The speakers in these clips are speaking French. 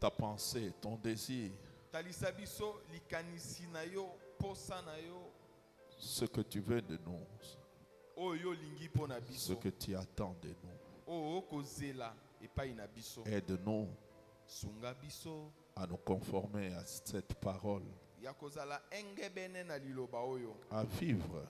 ta pensée, ton désir, talisa biso likanisi na yo, posa na yo, ce que tu veux de nous, oyo lingi po na ce biso, que tu attends de nous. oyo kozela epai na biso. Aide-nous Sunga biso à nous conformer à cette parole, ya kozala engebene na liloba oyo, à vivre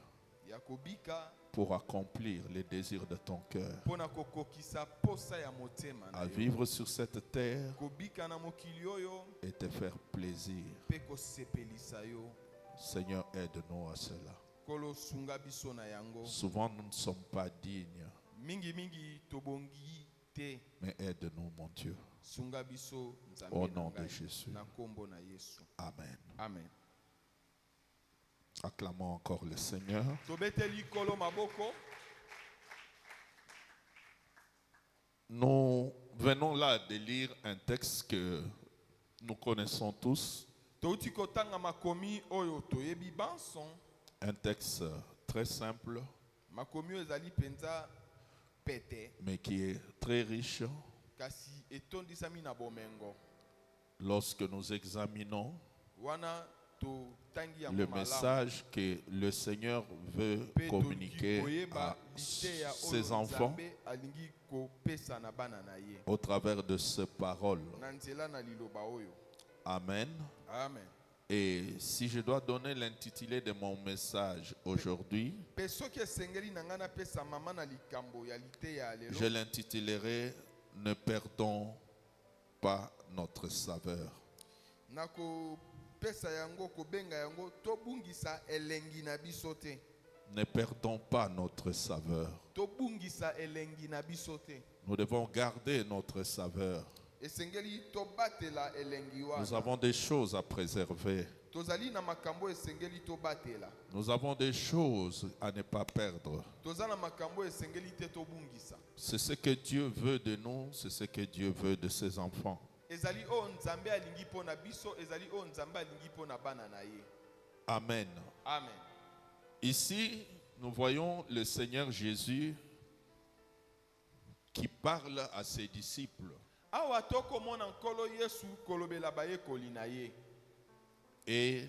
ya kobika pour accomplir les désirs de ton cœur, pona kokokisa posa ya motema na à yo, vivre sur cette terre kobika na mokili oyo et te faire plaisir. pe kosepelisa yo. Seigneur, aide-nous à cela. Kolo sunga biso na yango. Souvent, nous ne sommes pas dignes, Mingi mingi tobongi te. mais aide-nous, mon Dieu. Sunga biso nzambe Au na nom de ngai, Jésus. na kombo na Yesu. Amen. Amen. Acclamons encore le Seigneur. Tobeteli kolo maboko. Nous venons là de lire un texte que nous connaissons tous, Touti kotanga makomi oyo toyebi banson. un texte très simple, Makomi oyo ezali penza pete. mais qui est très riche Kasi etondisami na bomengo. lorsque nous examinons Wana to tangi yango le malamu. message que le Seigneur veut Pe communiquer tondi koyeba à lite ya ses oyo enfants Nzambe alingi kopesa na bana na ye. au travers de ces paroles. Na nzela na liloba oyo. Amen. Amen. Et si je dois donner l'intitulé de mon message aujourd'hui, Pe soki esengeli na nga napesa mama na likambo ya lite ya lelo. je l'intitulerai « Ne perdons pas notre saveur ». Nako pesa yango kobenga yango tobungisa elengi na biso te. Ne perdons pas notre saveur. Tobungisa elengi na biso te. Nous devons garder notre saveur. Esengeli tobatela elengi wana. Nous avons des choses à préserver. Tozali na makambo esengeli tobatela. Nous avons des choses à ne pas perdre. Toza na makambo esengeli te tobungisa. C'est ce que Dieu veut de nous, c'est ce que Dieu veut de ses enfants. Ezali o nzambe alingi po na biso, ezali o nzambe alingi po na bana na ye. Amen. Amen. Ici, nous voyons le Seigneur Jésus qui parle à ses disciples. Awa tokomona nkolo Yesu kolobela bayekoli na ye. Et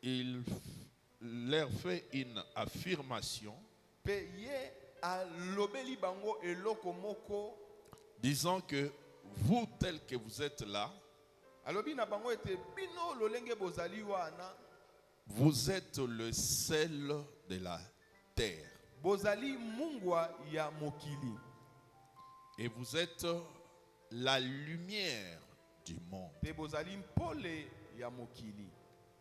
il leur fait une affirmation Pe ye alobeli bango eloko moko. disant que vous, tel que vous êtes là, Alobi na bango ete bino lolenge bozali wana. vous êtes le sel de la terre. Bozali mungwa ya mokili. Et vous êtes la lumière du monde. Pe bozali mpole ya mokili.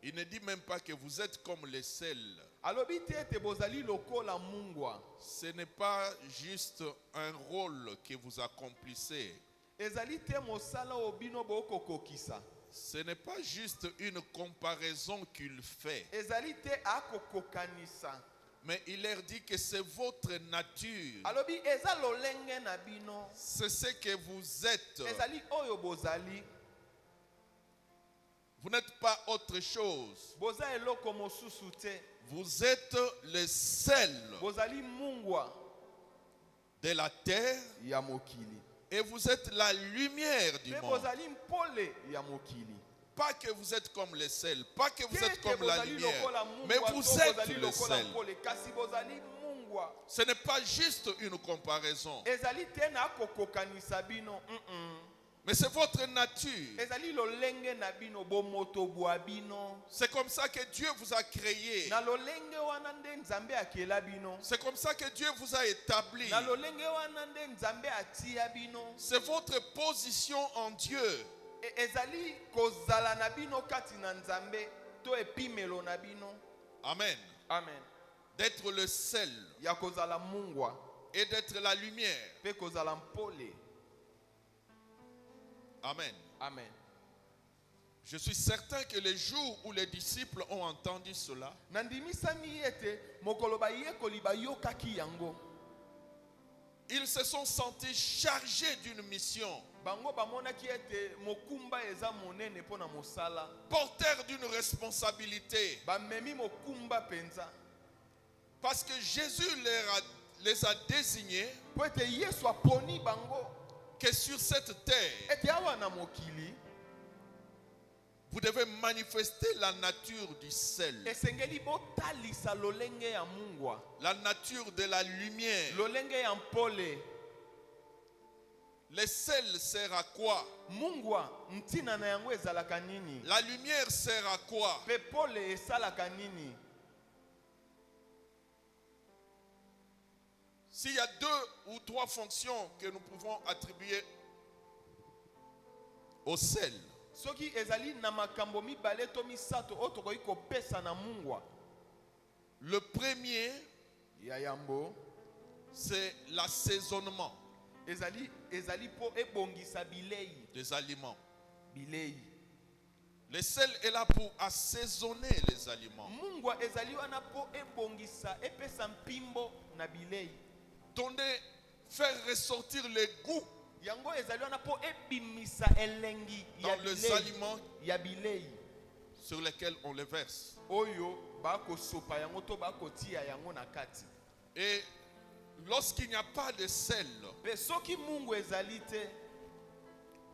Il ne dit même pas que vous êtes comme le sel. Alobi te ete bozali lokola mungwa. Ce n'est pas juste un rôle que vous accomplissez. Ezali te mosala obino bokokokisa. Ce n'est pas juste une comparaison qu'il fait. Ezali te akokokanisa. Mais il leur dit que c'est votre nature. Alobi eza lolenge na bino. C'est ce que vous êtes. Ezali oyo bozali. Vous n'êtes pas autre chose. Boza eloko mosusu te. Vous êtes le sel Bozali mungwa de la terre ya mokili. et vous êtes la lumière du Pe monde. bozali mpole ya mokili. Pas que vous êtes comme le sel, pas que vous êtes Te comme la bozali lumière, lokola mais mungwa, vous to êtes bozali le lokola sel. mpole, kasi bozali mungwa. Ce n'est pas juste une comparaison, Ezali te na kokokanisa bino. mais c'est votre nature. Ezali lolenge na bino bomoto bwa bino. C'est comme ça que Dieu vous a créé. Na lolenge wana nde nzambe akela bino. C'est comme ça que Dieu vous a établi. Na lolenge wana nde nzambe atia bino. C'est votre position en Dieu. Ezali kozala na bino kati na nzambe to epimelo na bino. Amen. Amen. D'être le sel Ya kozala mungwa et d'être la lumière. pe kozala mpole. Amen. Amen. Je suis certain que le jour où les disciples ont entendu cela, Nandimisami ete mokolo bayekoli bayokaki yango. ils se sont sentis chargés d'une mission, Bango bamonaki ete mokumba eza monene pona mosala. porteurs d'une responsabilité. Bamemi mokumba penza. Parce que Jésus les a désignés Po ete Yesu aponi bango. que sur cette terre, ete awa na mokili vous devez manifester la nature du sel, esengeli botalisa lolenge ya mungwa, la nature de la lumière. lolenge ya mpole. Le sel sert à quoi? Mungwa ntina na yango ezalaka nini? La lumière sert à quoi? Pe pole esalaka nini? S'il y a 2 ou 3 fonctions que nous pouvons attribuer au sel, Soki ezali na makambo mibale to misato oyo tokoki kopesa na mungwa. le premier, Ya yambo c'est l'assaisonnement ezali po ebongisa bilei. des aliments. Bilei. Le sel est là pour assaisonner les aliments. Mungwa ezali wana po ebongisa epesa mpimbo na bilei. Donner, faire ressortir les goûts Yango ezali wana po ebimisa elengi dans ya les bilei. aliments Ya bilei. sur lesquels on les verse. Oyo bako sopa yango to bako tia yango na kati. Et lorsqu'il n'y a pas de sel, Pe soki mungu ezali te,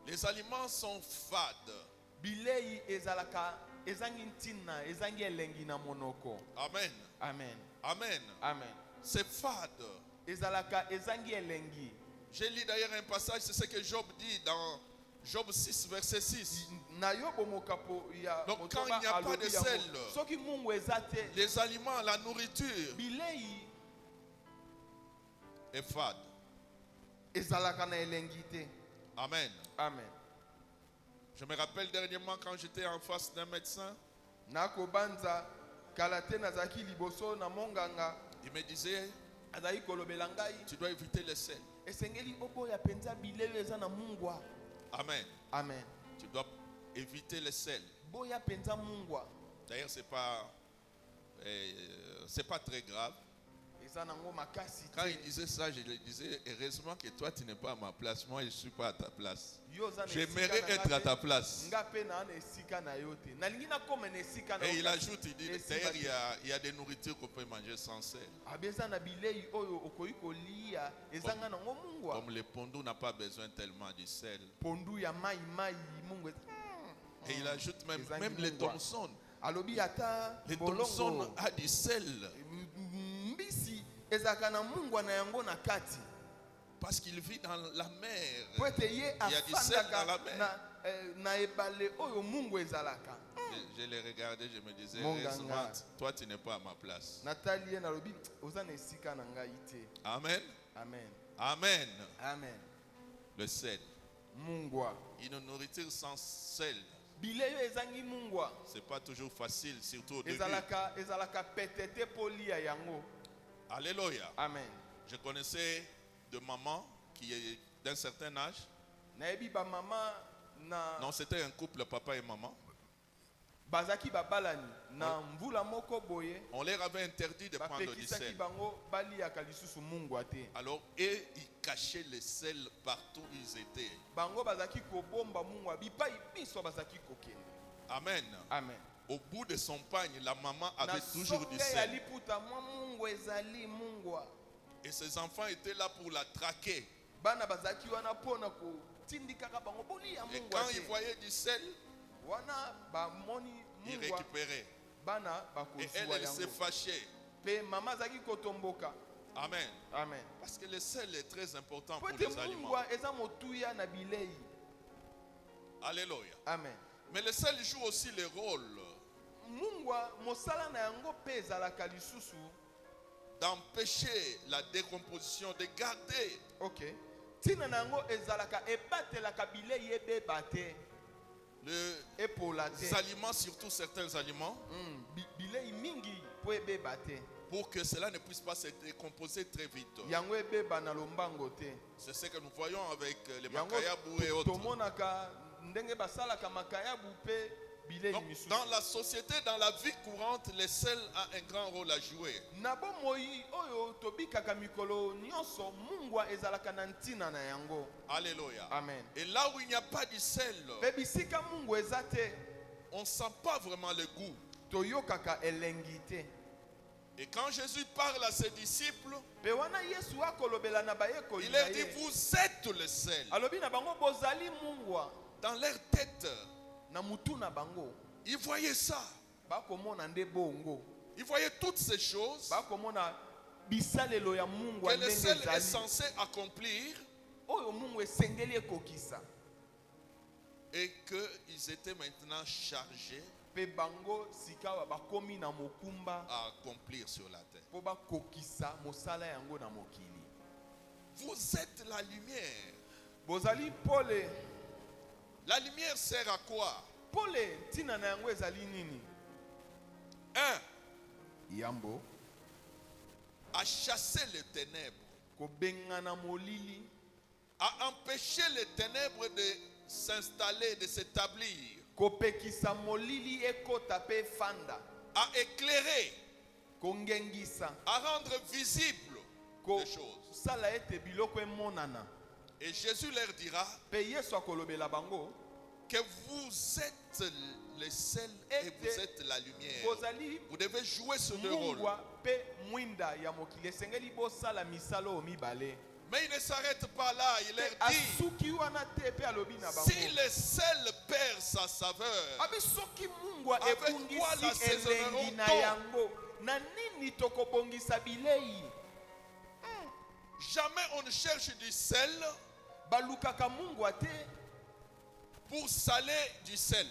les aliments sont fades. bilei ezalaka ezangi ntina, ezangi elengi na monoko. Amen. Amen. Amen. Amen. C'est fade. Ezalaka ezangi elengi. J'ai lu d'ailleurs un passage, c'est ce que Job dit dans Job 6, verset 6. Na yobo mokapo ya Donc, motoba quand il n'y a pas alobi de yango. sel, Soki mungu ezate, Les aliments, la nourriture bilei est fade. ezalaka na elengi te. Amen. Amen. Je me rappelle dernièrement quand j'étais en face d'un médecin, Nakobanza kalate nazaki liboso na monganga il me disait, azali kolobela ngai tu dois éviter le sel. esengeli oboya penza bilei eza na mungwa. Amen. Amen. Tu dois éviter le sel. Boya penza mungwa. D'ailleurs, c'est pas très grave. Eza nango makasi Quand te. il disait ça, je lui disais, heureusement que toi, tu n'es pas à ma place. Moi, je ne suis pas à ta place. Yo za na J'aimerais esika na être nga à te, ta place. nga pe na esika na yo te. Nalingi nakoma na esika na Et yo il kasi. ajoute, il dit, Esika d'ailleurs, te. il y a des nourritures qu'on peut manger sans sel. Abeza na bilei oyo okoki kolia ezanga nango mungwa. Comme le pondou n'a pas besoin tellement du sel. Pondu ya mai mungu. Et il ajoute Ezangi même les mungwa. Thomson. Alobi ata Les bolongo. Thomson a du sel. Mbisi ezaka na mungwa na yango na kati. Parce qu'il vit dans la mer. Po ete ye Il y a du sel dans la afandaka mer. na ebale oyo mungu ezalaka. Je l'ai regardé, je me disais, Monganga. heureusement, toi tu n'es pas à ma place. Natali ye nalobi oza na esika na ngai te. Amen. Amen. Amen. Amen. Le sel. Mungwa. Une nourriture sans sel, Bilei oyo ezangi mungwa. c'est pas toujours facile, surtout au début. Ezalaka petete polia yango. Alléluia. Amen. Je connaissais de maman qui est d'un certain âge. Nayebi ba mama na Non, c'était un couple, papa et maman. bazaki babalani na mvula moko boye. On leur avait interdit de prendre du Bapekisaki sel. bango baliaka lisusu mungwa te. Alors, eux, ils cachaient le sel partout où ils étaient. Bango bazaki kobomba mungwa bipai biso bazaki kokende. Amen. Amen. Au bout de son pagne, la maman Na avait toujours du songe ya sel. liputa mwa mungwa ezali mungwa. Et ses enfants étaient là pour la traquer. Bana bazaki wana pona kotindikaka bango bolia Et mungwa quand te. ils voyaient du sel, Wana ba moni ils mungwa récupéraient. bana Et elle, bakozwa elle se yango. fâchait. Pe mama zaki kotomboka. Amen. Amen. Parce que le sel est très important Po pour ete les aliments. mungwa eza motuya na bilei. Alléluia. Amen. Mais le sel joue aussi le rôle Mungwa mosala na yango pe ezalaka lisusu. d'empêcher la décomposition, de garder. Ok. Tina na yango ezalaka ebatelaka bilei ebeba te. Epola te. Les aliments, surtout certains aliments, Bilei mingi po ebeba te. pour que cela ne puisse pas se décomposer très vite. Yango ebeba na lombango te. C'est ce que nous voyons avec les Yango makayabu et autres. tomonaka ndenge basalaka makayabu pe bilei Donc, misusu. dans la société, dans la vie courante, le sel a un grand rôle à jouer. Na bomoi oyo tobikaka mikolo nyonso mungwa ezalaka na ntina na yango. Alléluia. Amen. Et là où il n'y a pas du sel, Pe bisika mungwa eza te on ne sent pas vraiment le goût. toyokaka elengi te. Et quand Jésus parle à ses disciples, Pe wana Yesu akolobela na bayekoli il na leur dit, ye. vous êtes le sel. Alobi na bango bozali mungwa. Dans leur tête, Na mutu na bango. ils voyaient ça. Bakomona nde bongo. Ils voyaient toutes ces choses Bakomona bisalelo ya mungwa que le ndenge sel est ezali. censé accomplir Oyo mungu esengeli ekokisa. et qu'ils étaient maintenant chargés Pe bango sikawa bakomi na mokumba à accomplir sur la terre. po bakokisa mosala yango na mokili. Vous êtes la lumière. Bozali pole. La lumière sert à quoi? Pole tina na yango ezali nini? 1. Yambo À chasser les ténèbres, kobengana molili, à empêcher les ténèbres de s'installer, de s'établir, kopekisa molili ekota pe fanda, à éclairer, kongengisa, à rendre visibles ko les choses. sala ete biloko emonana. Et Jésus leur dira Pe Yesu akolobela bango que vous êtes le sel et vous êtes la lumière. bozali Vous devez jouer ce deux rôles. mungwa pe mwinda ya mokili esengeli bosala misala oyo mibale. Mais il ne s'arrête pas là, il leur dit, Asuki wana te pe alobi na bango. si le sel perd sa saveur, Abi soki mungwa avec quoi ebungisi l'assaisonnerons-nous? elengi na yango, na nini tokobongisa bilei? jamais on ne cherche du sel Balukaka mungwa te pour saler du sel.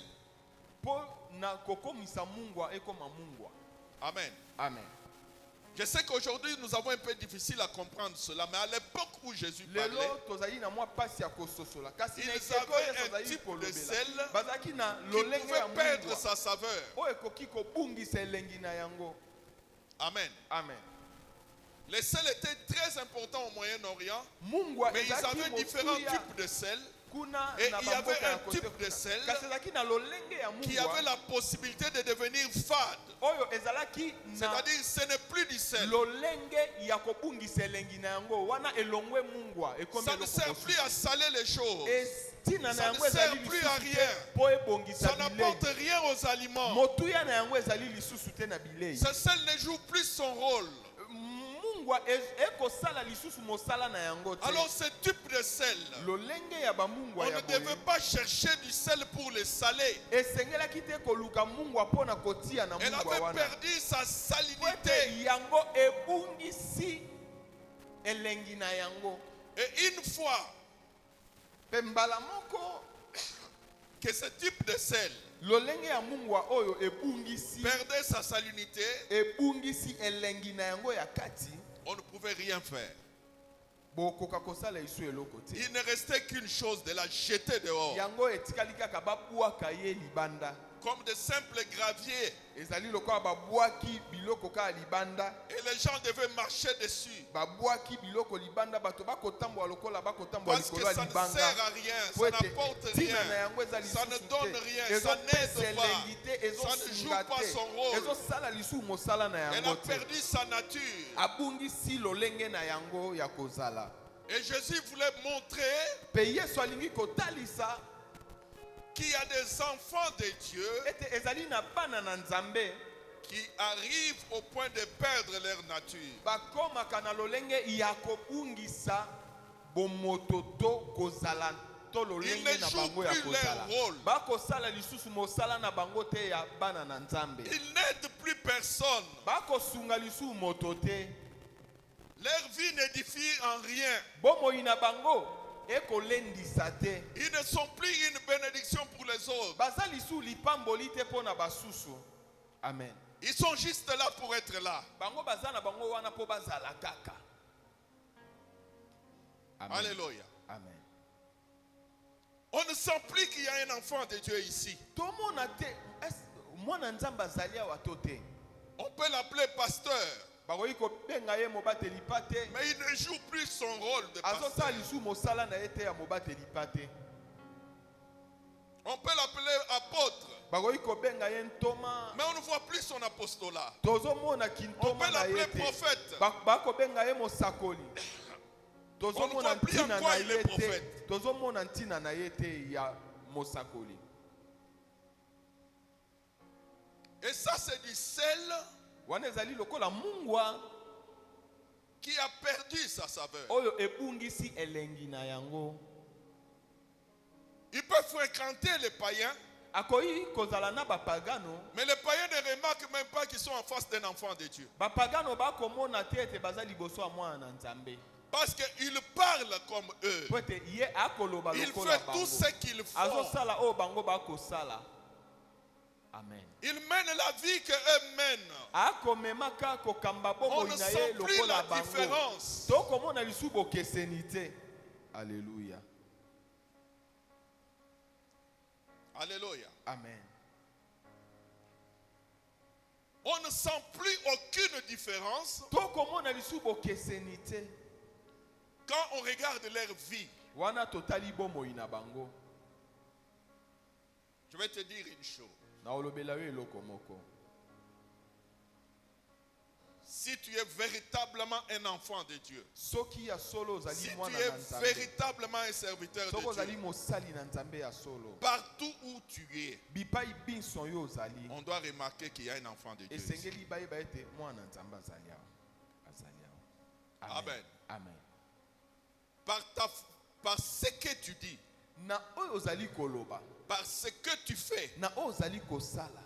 po na kokomisa mungwa ekoma mungwa. Amen. Amen. Je sais qu'aujourd'hui nous avons un peu difficile à comprendre cela, mais à l'époque où Jésus Lelo parlait, tozali na mwa pasi ya kososola. Kasi ils na avaient ekeko un tozali type de kolobela. sel Bazaki na qui lolenge ya pouvait perdre mungwa. sa saveur. Oyo ekoki kobungisa elengi na yango. Amen. Amen. Le sel était très important au Moyen-Orient, Mungwa mais ils ezaki avaient différents motuya types de sel kuna et na il y avait bamboka un ya kote type de kuna. sel Kasi ezalaki na lolenge ya qui avait mungwa la possibilité de devenir fade. oyo ezalaki na C'est-à-dire ce n'est plus du sel. lolenge ya kobungisa elengi na yango wana elongwe mungwa ekomi Ça ne sert plus à saler les choses. tina na Ça yango ne sert ezali plus lisusu à te rien. po ebongisa Ça bilei. n'apporte rien aux aliments. Motuya na yango ezali lisusu te na bilei. Ce sel ne joue plus son rôle. Mungwa ekosala lisusu mosala na yango te. Alors ce type de sel, lolenge ya on bamungwa ya ne devait boye pas chercher du sel pour les saler. esengelaki te koluka mungwa mpo na kotia na Elle mungwa avait wana perdu sa po salinité. ete yango ebungisi elengi na yango. Et une fois Pe mbala moko que ce type de sel lolenge ya mungwa oyo ebungisi perdait sa salinité, ebungisi elengi na yango ya kati, on ne pouvait rien faire. bokoka kosala isu eloko te. Il ne restait qu'une chose, de la jeter dehors. Yango etikali kaka babwaka ye libanda. Comme de simples graviers. Ezali lokola babwaki biloko kaka libanda. Et les gens devaient marcher dessus. Babwaki biloko libanda bato bakotambola lokola bakotambola Parce que likolo ya ça ne libanda. sert à rien, Po ça ete n'apporte tina rien, na yango eza ça lisusu ne te. donne rien, ça Ezopesa n'aide pas, elengi te, ça ne joue ezosunga pas te, son rôle. ezosala lisusu mosala na Elle yango a te. perdu sa nature. Abungisi lolenge na yango ya kozala. Et Jésus voulait montrer Pe Yesu alingi kotalisa qu'il y a des enfants de Dieu ete ezali na bana na Nzambe qui arrivent au point de perdre leur nature. bakomaka na lolenge ya kobungisa bomoto to kozala to lolenge na bango ya kozala. Bakosala lisusu mosala na bango te ya bana na Nzambe. Ils n'aident plus personne. Bakosunga lisusu moto te. Leur vie n'édifie en rien. Bomoi na bango ekolendisa te. Ils ne sont plus une bénédiction pour les autres. Baza lisusu lipamboli te pona basusu. Amen. Ils sont juste là pour être là. Bango baza na bango wana po bazala kaka. Amen. Alléluia. Amen. On ne sent plus qu'il y a un enfant de Dieu ici. Tomona te mwana Nzambe azali awa to te. On peut l'appeler pasteur, Bakoki kobenga ye mobateli pate. mais il ne joue plus son rôle de Azosala pasteur. lisusu mosala na ye te ya mobateli pate. On peut l'appeler apôtre, Bakoki kobenga ye ntoma. mais on ne voit plus son apostolat. Tozomona On kintoma peut na ye l'appeler te. prophète. Bakobenga ye mosakoli. Tozomona On ne voit plus en ntina quoi na il est ye te. prophète. Tozomona ntina na ye te ya mosakoli. Et ça, c'est du sel wana ezali lokola mungwa qui a perdu sa saveur. oyo ebungisi elengi na yango. Il peut fréquenter les païens, Akoyi kozala na bapagano, mais les païens ne remarquent même pas qu'ils sont en face d'un enfant de Dieu. bapagano bakomona te ete baza liboso ya mwana na Nzambe. Parce qu'il parle comme eux. Po ete ye akoloba Il lokola fait tout ce bango. qu'ils font. Azosala oyo bango bakosala. Amen. Il mène la vie qu'eux mènent. Akomemaka kokamba On bomoi ne na ye sent plus lokola la bango. différence. Tokomona lisusu bokeseni te. Alléluia. Alléluia. Amen. On ne sent plus aucune différence Tokomona lisusu bokeseni te. quand on regarde leur vie. Wana totali bomoi na bango. Je vais te dire une chose. Na olobela yo eloko moko. Si tu es véritablement un enfant de Dieu, Soki ya solo si ozali tu mwana es na Nzambe. véritablement un serviteur Soko de ozali Dieu, mosali na Nzambe ya solo. partout où tu es, Bipai binso yo ozali. on doit remarquer qu'il y a un enfant de Dieu. Esengeli bayeba ete mwana na Nzambe azali awa. Azali awa. Amen. Amen. Par ce que tu dis, Na oyo ozali koloba. par ce que tu fais, Na oyo ozali kosala.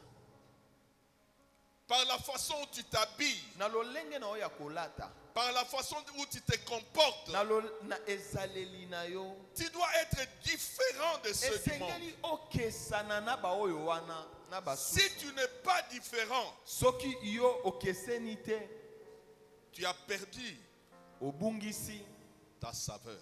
par la façon où tu t'habilles, Na lolenge na oyo ya kolata. par la façon où tu te comportes, Na ezaleli na yo. tu dois être différent de ceux du monde. Esengeli okesana na ba oyo wana na basusu. Si tu n'es pas différent, Soki yo okeseni te, tu as perdu obungisi ta saveur.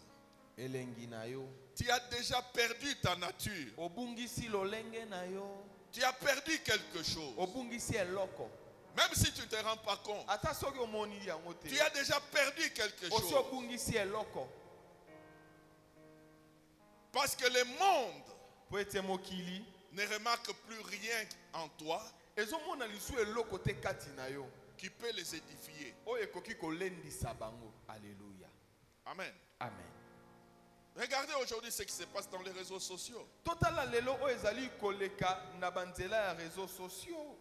elengi na yo. Tu as déjà perdu ta nature. Obungisi lolenge na yo. Tu as perdu quelque chose. Obungisi eloko. Même si tu ne te rends pas compte, Ata soki omoni yango te. tu as déjà perdu quelque Osi chose. obungisi eloko. Parce que le monde Po ete mokili ne remarque plus rien en toi ezomona lisu eloko te kati na yo. qui peut les édifier. Oyo ekoki kolendisa bango. Alléluia. Amen. Amen. Regardez aujourd'hui ce qui se passe dans les réseaux sociaux. Totala lelo oyo ezali koleka na banzela ya réseaux sociaux.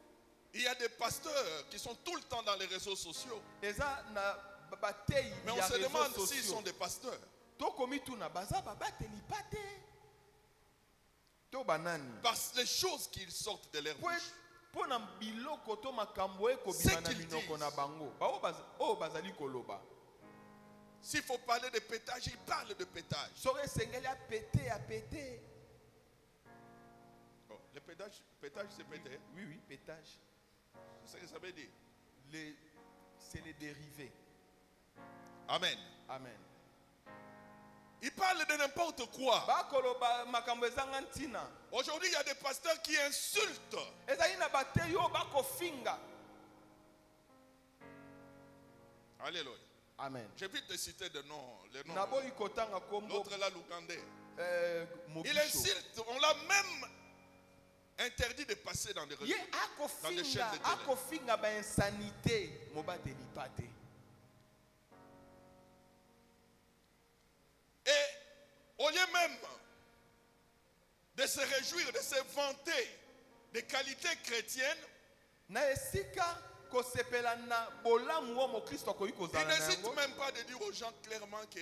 Il y a des pasteurs qui sont tout le temps dans les réseaux sociaux. Eza na batei Mais on ya se réseaux demande s'ils sociaux. sont des pasteurs. Tokomi tuna baza babateli pate. To banani. Parce que les choses qui sortent de leur bouche. Pona biloko to makambo Ce ekobima na qu'ils minoko disent. na bango. Oyo bazali koloba. S'il faut parler de pétage, ils parlent de pétage. Soki esengeli apete apete. Oh, le pétage c'est péter. Oui, oui, pétage. C'est ce que ça veut dire. C'est les dérivés. Amen. Amen. Ils parlent de n'importe quoi. Bakoloba makambo ezanga ntina. Aujourd'hui, il y a des pasteurs qui insultent. Ezali na batei oyo bakofinga. Alléluia. Amen. J'ai pu te citer de noms. Les noms. Naboyi kotanga kombo L'autre là, l'Ougandais. Il Mogisho. insulte. On l'a même interdit de passer dans des réseaux. Ye Dans des chaînes akofinga, de télé. akofinga ba insanité mobateli pate. Et au lieu même de se réjouir, de se vanter des qualités chrétiennes, Na esika kosepela na bolamu wa Mokristo akoki il kozala na n'hésite yango. même pas de dire aux gens clairement que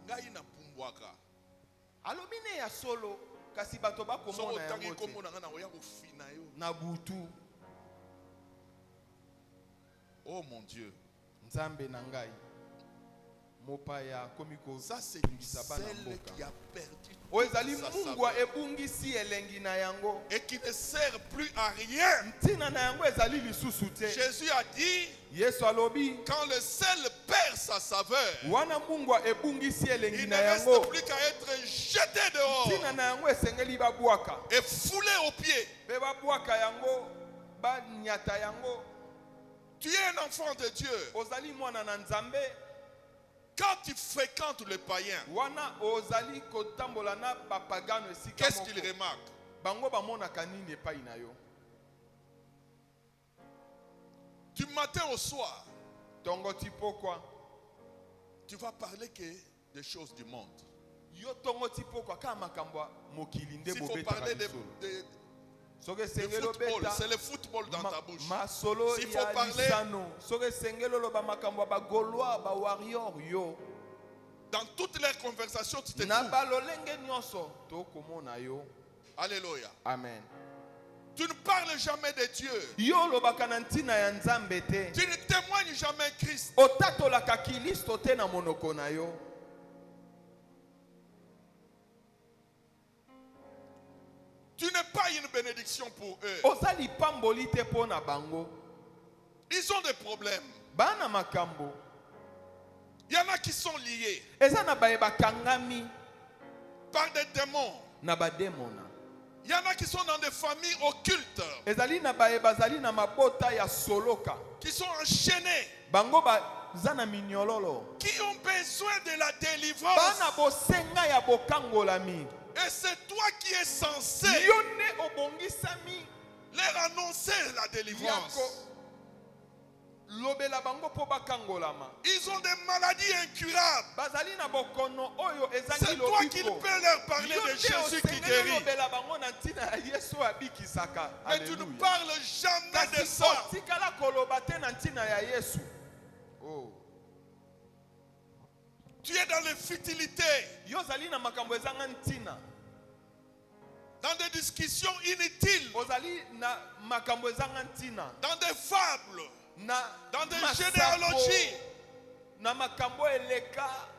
ngai na pumbwaka. Alobi ne ya solo kasi bato So bakomona otangi yango te. kombo na nga na oya kofina yo. Na butu Oh mon Dieu. Nzambe na ngai mopaya komi Ça c'est kozongisa bana celle mboka. qui a perdu Oyo ezali sa mungwa saveur ebungisi elengi na yango. et qui ne sert plus à rien. Ntina na yango ezali lisusu te. Jésus a dit, Yesu alobi quand le sel perd sa saveur, wana mungwa ebungisi elengi il ne na reste yango. plus qu'à être jeté dehors Ntina na yango esengeli babwaka. et foulé aux pieds. Pe babwaka yango banyata yango. Tu es un enfant de Dieu. Ozali mwana na Nzambe. Quand tu fréquentes le païen, Wana ozali kotambola na bapagano esika qu'est-ce moko. qu'il remarque? Bango bamonaka nini epai na yo? Du matin au soir, Tongo ti pokwa. tu vas parler que des choses du monde. Yo tongo ti pokwa ka makambo ya mokili nde S'il faut bobetaka parler lisolo. football, c'est le football dans ta bouche. S'il faut parler dans toutes les conversations, tu te trouves. Alléluia. Amen. Tu ne parles jamais de Dieu. Tu ne témoignes jamais Christ. Tu n'es pas une bénédiction pour eux. Ils ont des problèmes. Il y en a qui sont liés par des démons. Il y en a qui sont dans des familles occultes, qui sont enchaînés, qui ont besoin de la délivrance. Et c'est toi qui es censé leur annoncer la délivrance. Ils ont des maladies incurables. C'est toi qui peux leur parler de Jésus qui guérit. Mais tu ne parles jamais de ça. Tu es dans les futilités, dans des discussions inutiles, dans des fables, dans des généalogies,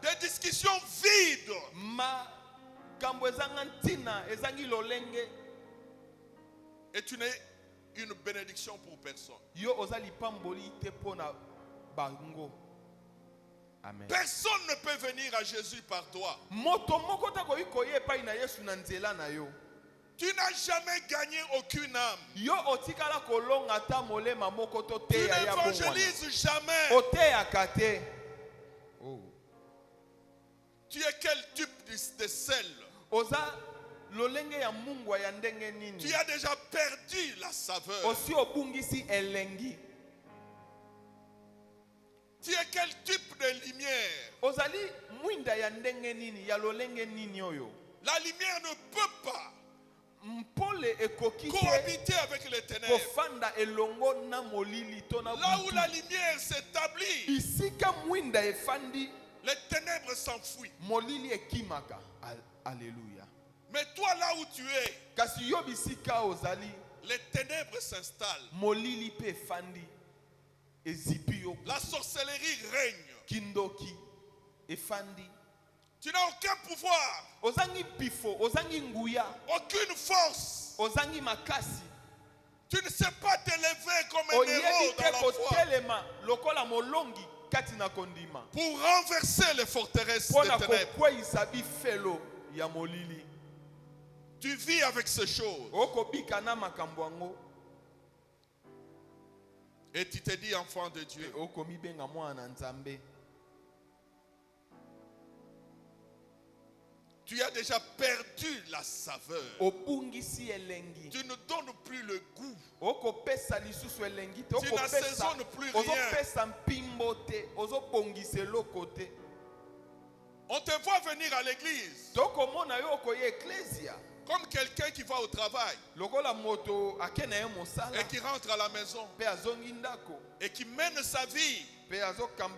des discussions vides. Et tu n'es une bénédiction pour personne. Amen. Personne ne peut venir à Jésus par toi. Tu n'as jamais gagné aucune âme. Tu n'évangélises jamais. Tu es quel type de sel? Tu as déjà perdu la saveur. Tu es quel type de lumière? La lumière ne peut pas cohabiter avec les ténèbres. Là où la lumière s'établit, les ténèbres s'enfuient. Alléluia. Mais toi, là où tu es, les ténèbres s'installent. La sorcellerie règne. Tu n'as aucun pouvoir, aucune force. Tu ne sais pas t'élever comme un héros dans la foi pour renverser les forteresses des ténèbres. Tu vis avec ces choses. Et tu te dis enfant de Dieu. Tu as déjà perdu la saveur. Tu ne donnes plus le goût. Tu n'assaisonnes plus rien. On te voit venir à l'église comme quelqu'un qui va au travail et qui rentre à la maison et qui mène sa vie comme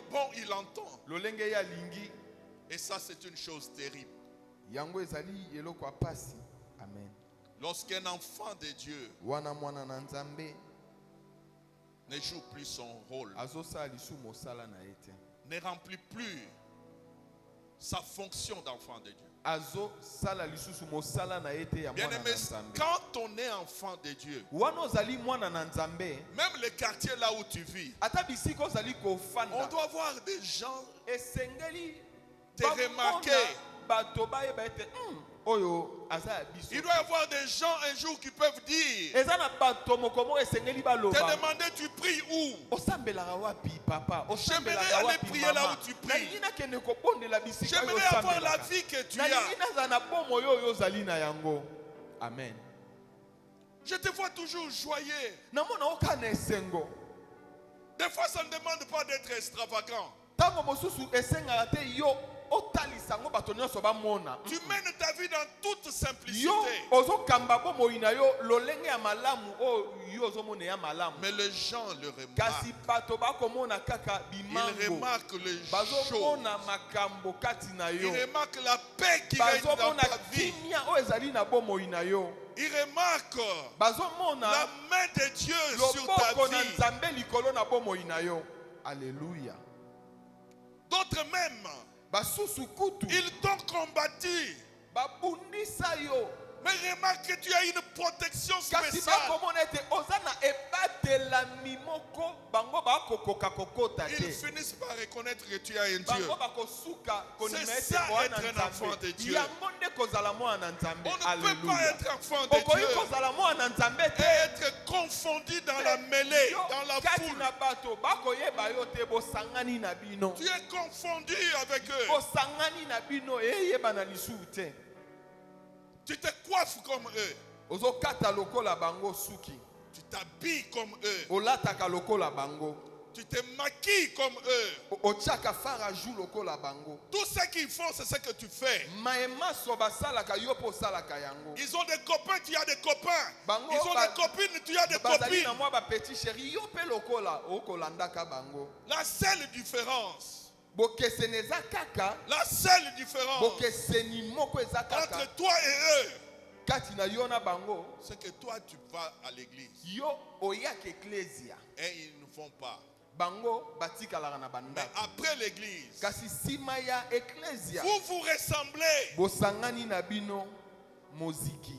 bon il entend. Et ça, c'est une chose terrible. Lorsqu'un enfant de Dieu ne joue plus son rôle, ne remplit plus sa fonction d'enfant de Dieu. Bien-aimé, quand on est enfant de Dieu, même le quartier là où tu vis, on doit voir des gens te remarquer. Il doit y avoir des gens un jour qui peuvent dire, te demander tu pries où? J'aimerais aller prier là où tu pries. J'aimerais avoir la vie que tu as. Amen. Je te vois toujours joyeux. Des fois ça ne demande pas d'être extravagant. Tu mènes ta vie dans toute simplicité. Mais les gens le remarquent. Ils remarquent les choses. Ils remarquent la paix qui règne dans ta vie. Ils remarquent la main de Dieu sur ta vie. Alléluia. D'autres même, ils t'ont combattu. Mais remarque que tu as une protection spéciale. Ils finissent par reconnaître que tu as un Dieu. C'est ça être un enfant de Dieu. On ne peut pas être enfant de Dieu et être confondu dans la mêlée, dans la foule. Tu es confondu avec eux. Tu te coiffes comme eux. Tu t'habilles comme eux. Tu te maquilles comme eux. Tout ce qu'ils font, c'est ce que tu fais. Ils ont des copains, tu as des copains. Ils ont des copines, tu as des copines. La seule différence. La seule différence entre toi et eux, c'est que toi tu vas à l'église et ils ne font pas. Mais après l'église, vous vous ressemblez.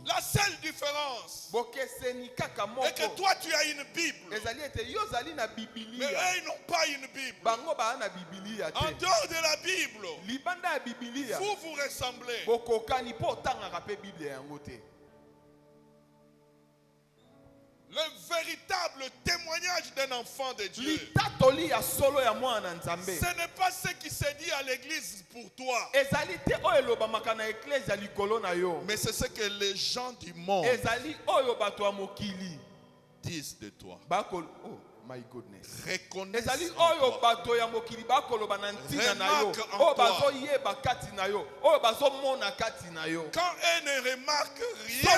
La seule différence est que toi tu as une Bible, mais eux ils n'ont pas une Bible. En dehors de la Bible, vous vous ressemblez. Le véritable témoignage d'un enfant de Dieu, ce n'est pas ce qui se dit à l'église pour toi, mais c'est ce que les gens du monde disent de toi. Oh my goodness. Reconnaissent en toi. Quand eux ne remarquent rien,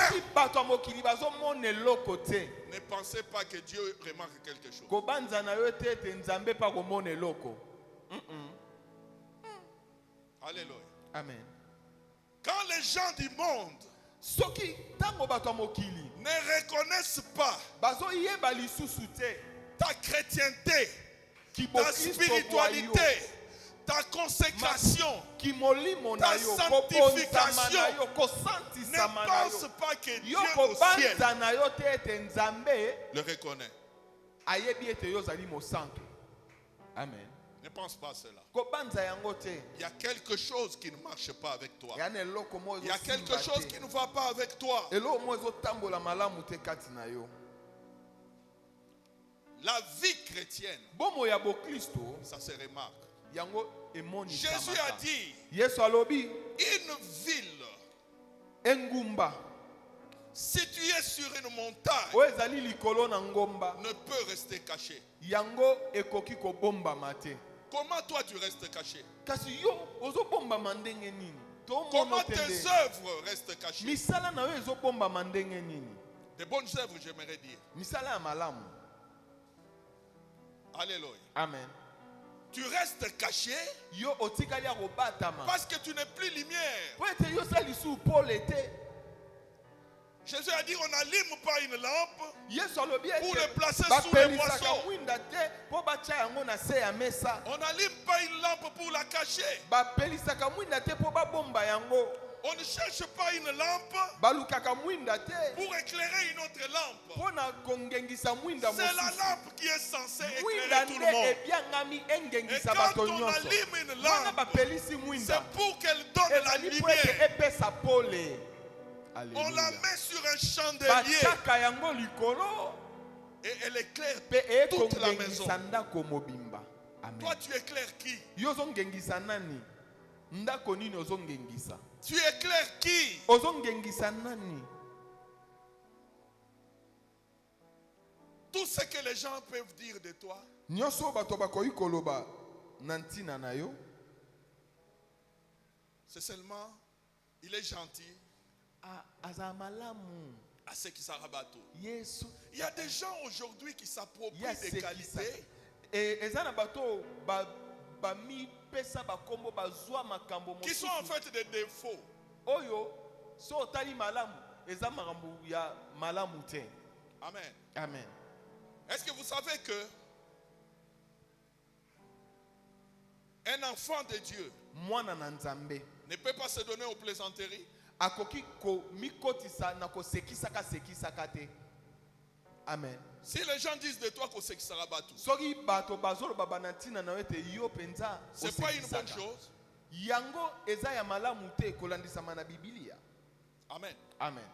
ne pensez pas que Dieu remarque quelque chose. Alléluia. Amen. Quand les gens du monde ne reconnaissent pas ta chrétienté, ta spiritualité, ta consécration, ta sanctification, ne pense pas que Dieu au ciel le reconnaît. Amen. Ne pense pas à cela. Il y a quelque chose qui ne marche pas avec toi. Il y a quelque chose qui ne va pas avec toi. La vie chrétienne, ça se remarque. Jésus a dit, une ville située sur une montagne ne peut rester cachée. Comment toi tu restes caché? Comment tes œuvres restent cachées? De bonnes œuvres, j'aimerais dire. Alléluia. Amen. Tu restes caché parce que tu n'es plus lumière. Jésus a dit on n'allume pas une lampe pour le placer sous le boisseau. On n'allume pas une lampe pour la cacher. On ne cherche pas une lampe pour éclairer une autre lampe. C'est la lampe qui est censée éclairer tout le monde. Et quand on allume une lampe, c'est pour qu'elle donne la lumière. On la met sur un chandelier et elle éclaire toute la maison. Toi tu éclaires qui? Tu éclaires qui? Tout ce que les gens peuvent dire de toi, C'est seulement, il est gentil. À ceux qui s'arabattent. Il y a des gens aujourd'hui qui s'approprient des qualités. Qui sont en fait des défauts. Amen. Amen. Est-ce que vous savez que un enfant de Dieu ne peut pas se donner aux plaisanteries? Amen. Si les gens disent de toi que c'est qui sera battu, c'est pas une bonne chose. Amen. Amen.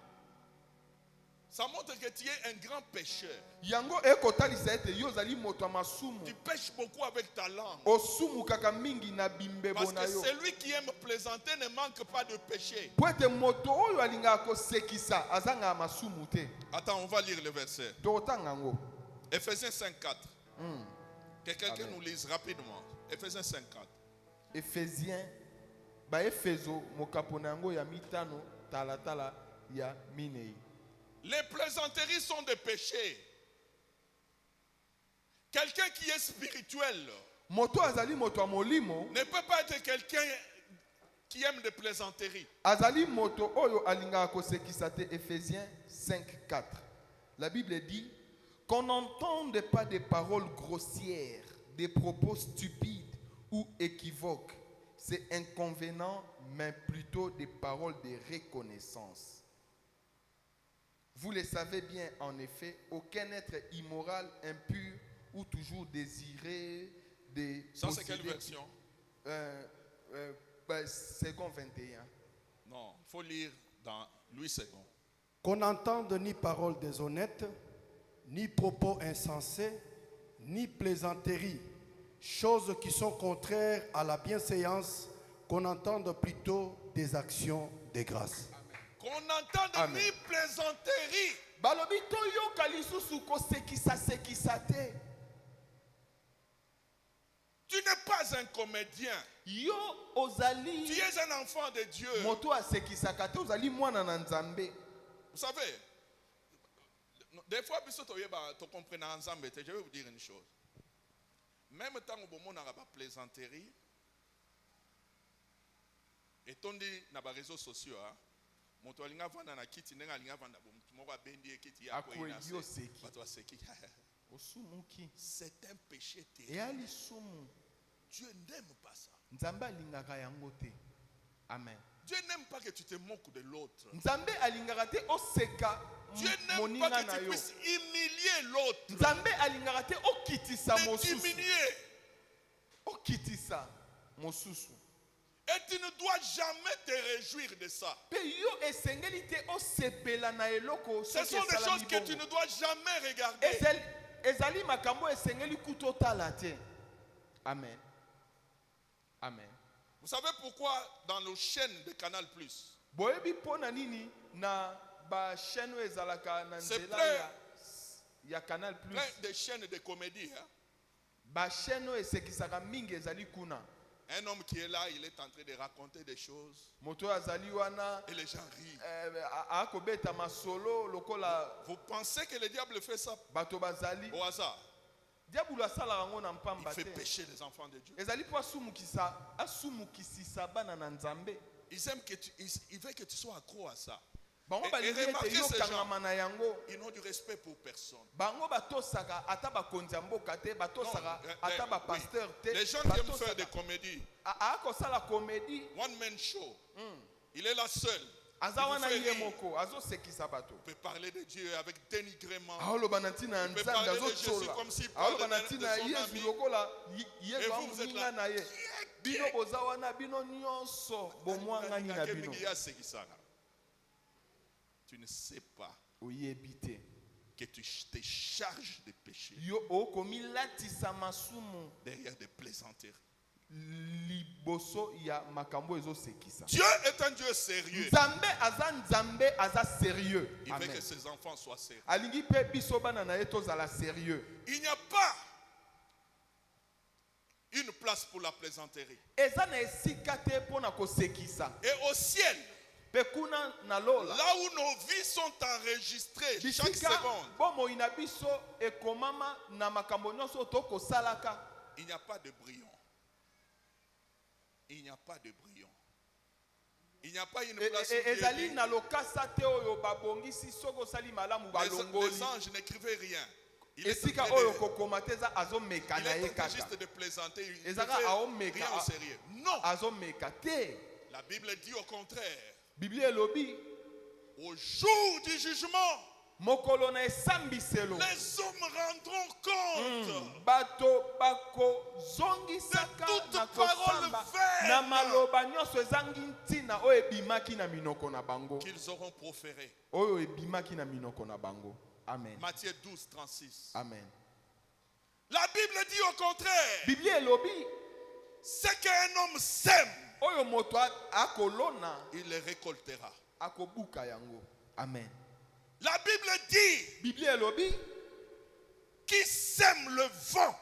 Ça montre que tu es un grand pécheur. Tu pêches beaucoup avec ta langue. Parce que celui qui aime plaisanter ne manque pas de péché. Attends, on va lire le verset. Ephésiens 5:4. Que quelqu'un nous lise rapidement. Ephésiens 5:4. Ephésiens, Efeso mokaponango ya mitano talatala ya minei. Les plaisanteries sont des péchés. Quelqu'un qui est spirituel ne peut pas être quelqu'un qui aime des plaisanteries. Ephésiens 5:4. La Bible dit qu'on n'entende pas des paroles grossières, des propos stupides ou équivoques. C'est inconvénient, mais plutôt des paroles de reconnaissance. Vous le savez bien, en effet, aucun être immoral, impur ou toujours désiré de... Ça, c'est quelle version? Second 21. Non, il faut lire dans Louis II. Qu'on n'entende ni paroles déshonnêtes, ni propos insensés, ni plaisanteries, choses qui sont contraires à la bienséance, qu'on entende plutôt des actions de grâce. Qu'on n'entende ni plaisanterie. Tu n'es pas un comédien. Tu es un enfant de Dieu. Vous savez, des fois, je vais vous dire une chose. Même tant que vous n'avez pas plaisanterie, et on dit dans les réseaux sociaux, c'est un péché terrible. Dieu n'aime pas ça. Amen. Dieu n'aime pas que tu te moques de l'autre. Dieu n'aime pas que tu puisses humilier l'autre. Et tu ne dois jamais te réjouir de ça. Ce sont des choses que tu ne dois jamais regarder. Amen. Amen. Vous savez pourquoi dans nos chaînes de Canal+, c'est plein de chaînes de comédie. Un homme qui est là, il est en train de raconter des choses. Et les gens rient. Vous pensez que le diable fait ça au hasard? Il fait pécher les enfants de Dieu. Il veut que tu sois accro à ça. Et remarquez ces gens, ils n'ont du respect pour personne. Les gens qui aiment faire des comédies, one man show, il est là seul. Il peut parler de Dieu avec dénigrement. Il peut parler de Jésus comme s'il parlait de son ami. Et vous êtes là. Tu ne sais pas que tu te charges de péché derrière des plaisanteries. Dieu est un Dieu sérieux. Il veut que ses enfants soient sérieux. Il n'y a pas une place pour la plaisanterie. Et au ciel, là où nos vies sont enregistrées chaque seconde, il n'y a pas de brillant. Il n'y a pas de brillant. Il n'y a pas une place où les anges n'écrivaient rien. Il est juste de plaisanter. Il ne fait rien au sérieux. Non. La Bible dit au contraire. Au jour du jugement, les hommes rendront compte de toute parole vaine qu'ils auront proférée. Amen. Matthieu 12, 36. Amen. La Bible dit au contraire. Ce qu'un homme sème, il le récoltera. Amen. La Bible dit qui sème le vent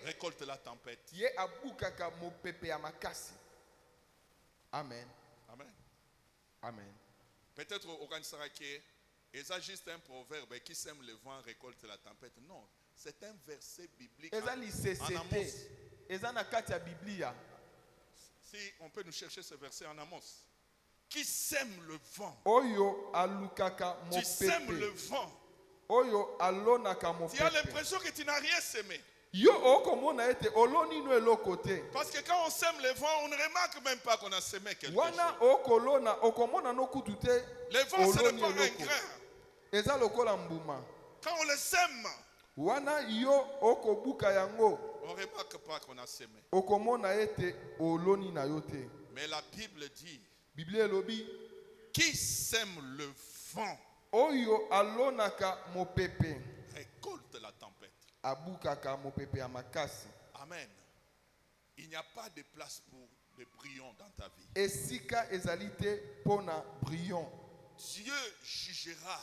récolte la tempête. Amen. Amen. Amen. Peut-être au Kansarake, et ça juste un proverbe qui sème le vent récolte la tempête. Non, c'est un verset biblique en Amos. Si on peut nous chercher ce verset en Amos. Qui sème le vent. Tu sèmes le vent. Tu as l'impression que tu n'as rien semé. Parce que quand on sème le vent, on ne remarque même pas qu'on a semé quelque chose. Le vent, ce n'est pas un grain. Quand on le sème, on ne remarque pas qu'on a semé. Mais la Bible dit qui sème le vent récolte la tempête. Amen. Il n'y a pas de place pour le brillant dans ta vie. Dieu jugera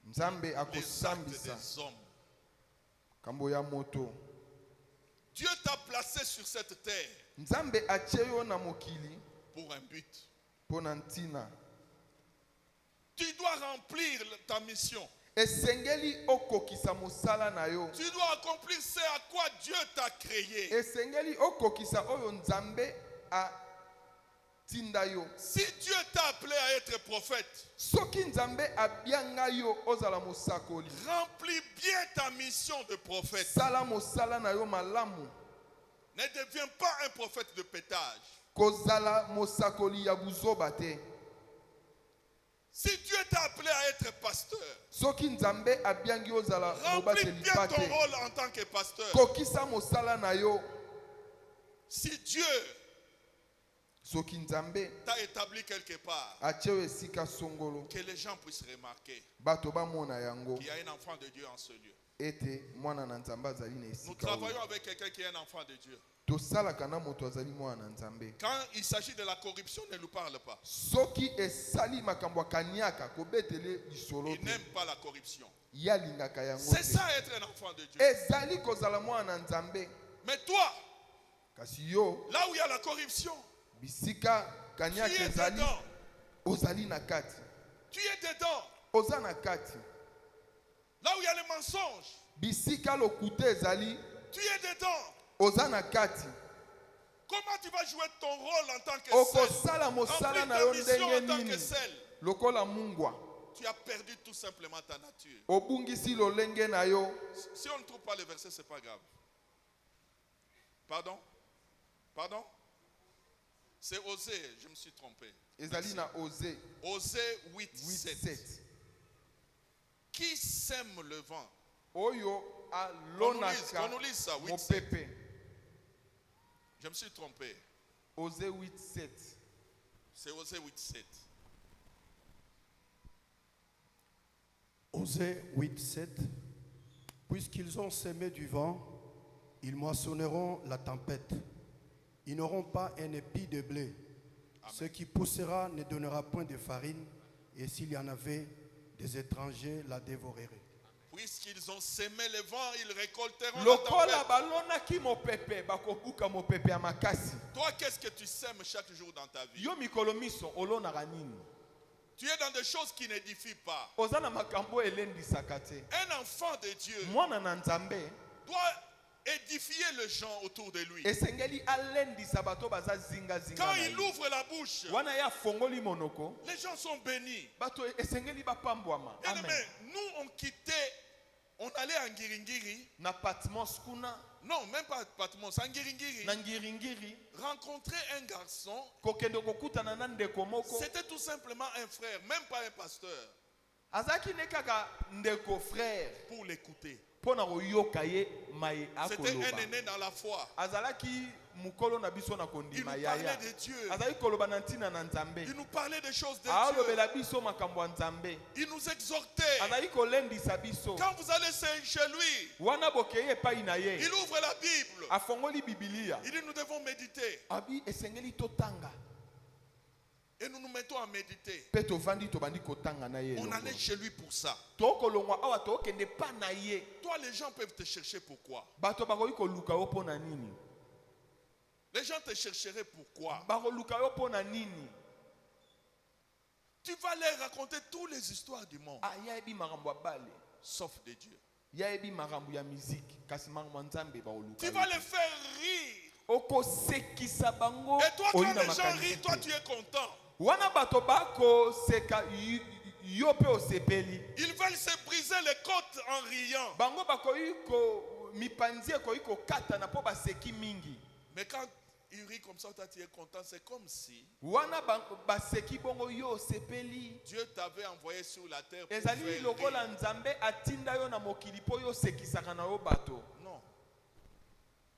les actes des hommes. Dieu t'a placé sur cette terre pour un but. Tu dois remplir ta mission. Tu dois accomplir ce à quoi Dieu t'a créé. Si Dieu t'a appelé à être prophète, remplis bien ta mission de prophète. Ne deviens pas un prophète de pétage. Si Dieu t'a appelé à être pasteur, remplis bien ton rôle en tant que pasteur. Si Dieu t'a établi quelque part, que les gens puissent remarquer qu'il y a un enfant de Dieu en ce lieu. Nous travaillons avec quelqu'un qui est un enfant de Dieu. Quand il s'agit de la corruption, ne nous parle pas. Il n'aime pas la corruption. C'est ça être un enfant de Dieu. Mais toi, là où il y a la corruption, tu es dedans. Tu es dedans. Là où il y a le mensonge, tu es dedans. Comment tu vas jouer ton rôle en tant que sel? Remplir ta mission en tant que sel. Tu as perdu tout simplement ta nature. Si on ne trouve pas le verset, ce n'est pas grave. Pardon? Pardon? C'est Osée, je me suis trompé. Osée 8:7. Qui sème le vent? On nous lit ça, 8:7. Je me suis trompé. Osée 8:7. C'est Osée 8:7. Osée 8:7. Puisqu'ils ont semé du vent, ils moissonneront la tempête. Ils n'auront pas un épi de blé. Amen. Ce qui poussera ne donnera point de farine, et s'il y en avait, des étrangers la dévoreraient. Puisqu'ils ont semé le vent, ils récolteront la lokola tempête. balonaki mopepe bakobuka mopepe ya makasi. Toi, qu'est-ce que tu sèmes chaque jour dans ta vie? Yo mikolo miso olonaka nini? Tu es dans des choses qui n'édifient pas. Ozana makambo elendisaka te. Un enfant de Dieu Mwana na Nzambe doit édifier les gens autour de lui. esengeli alendisa bato baza zinga zinga. Quand il ouvre la bouche, Wana ya fongoli monoko les gens sont bénis. bato esengeli bapambwama. Amen. Bien-aimé, nous on quittait, on allait à Ngiringiri. Na Patmos kuna Non, même pas Patmos, à Ngiringiri. na Ngiringiri Rencontrer un garçon, kokende kokutana na ndeko moko c'était tout simplement un frère, même pas un pasteur, azaki ne kaka ndeko frère pour l'écouter. pona koyoka ye mai C'était un akoloba. aîné dans la foi. Azalaki mukolo na biso na Il kondima nous yaya. parlait de Dieu. Azali koloba na ntina na Nzambe. Il nous parlait des choses de Dieu. Aolobela biso makambo ya Nzambe. Il nous exhortait. Azali kolendisa biso. Quand vous allez chez lui, Wana bokeye epai na ye. il ouvre la Bible. Afongoli Biblia. Il dit nous devons méditer. Abi esengeli totanga. Et nous nous mettons à méditer. Pe tovandi tobandi kotanga na ye. On allait chez lui pour ça. Tokolongwa awa tokende pa na ye. Toi, les gens peuvent te chercher pourquoi? Bato bakoki koluka yo pona nini? Les gens te chercheraient pourquoi? Bakoluka yo pona nini? Tu vas leur raconter toutes les histoires du monde, Ah, yaebi makambo ya bale. sauf de Dieu. Yaebi makambo ya musique. Kasi makambo ya Nzambe baoluka. Tu vas les faire rire. Okosekisa bango. Et toi, quand oyina les gens makanisi rient, te. toi, tu es content. Wana bato bako seka yo pe osepeli. Ils veulent se briser les côtes en riant. Bango bakoyi ko mipanzi ekoyi ko kata na po baseki mingi. Mais quand ils rient comme ça, toi, tu es content. C'est comme si Wana baseki bongo yo osepeli. Dieu t'avait envoyé sur la terre pour faire Ezali rire. lokola Nzambe atinda yo na mokili po yo sekisaka na yo bato. Non.